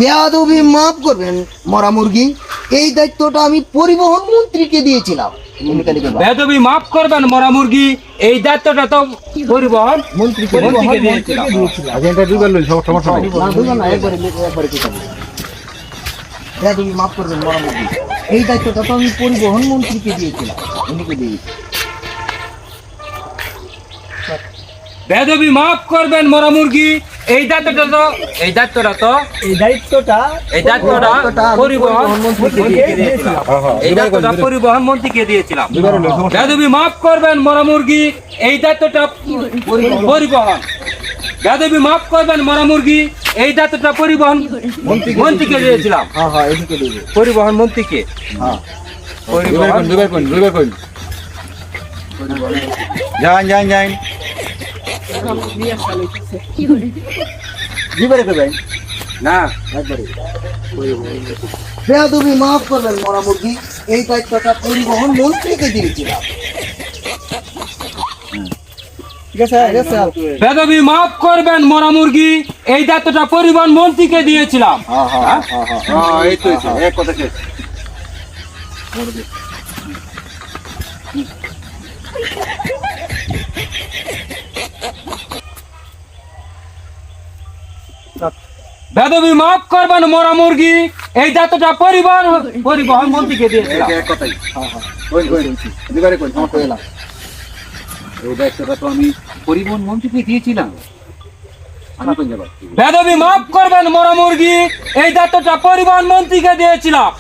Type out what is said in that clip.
বেয়াদবি মাফ করবেন মরা মুরগি, এই দায়িত্বটা আমি পরিবহন মন্ত্রীকে দিয়েছিলাম। বেয়াদবি মাফ করবেন মরা মুরগি, এই দায়িত্বটা তো পরিবহন মন্ত্রীকে দিয়েছিলাম। বেয়াদবি মাফ করবেন মরা মুরগি, এই দায়িত্বটা তো আমি পরিবহন মন্ত্রীকে দিয়েছিলাম। বেয়াদবি মাফ করবেন মরা মুরগি, এই দায়িত্বটা পরিবহন মন্ত্রীকে দিয়েছিলাম। এই দায়িত্বটা পরিবহন মন্ত্রীকে দিয়েছিলাম। বেয়াদবি মাফ করবেন মরা মুরগি, এই দায়িত্বটা পরিবহন। বেয়াদবি মাফ করবেন মরা মুরগি, এই দায়িত্বটা পরিবহন মন্ত্রীকে দিয়েছিলাম। পরিবহন মন্ত্রীকে। যান না বেয়াদবি মাফ করবেন মরা মুরগি, এই দায়িত্বটা পরিবহন মন্ত্রীকে দিয়েছিলাম। বেয়াদবি মাফ করবেন মরা মুরগি, এই দায়িত্বটা পরিবহন মন্ত্রীকে দিয়েছিলাম। বেয়াদবি মাফ করবেন মরা মুরগি, এই দায়িত্বটা পরিবহন মন্ত্রীকে দিয়েছিলাম। এই দায়িত্বটা তো আমি পরিবহন মন্ত্রীকে দিয়েছিলাম। বেয়াদবি মাফ করবেন মরা মুরগি, এই দায়িত্বটা পরিবহন মন্ত্রীকে দিয়েছিলাম।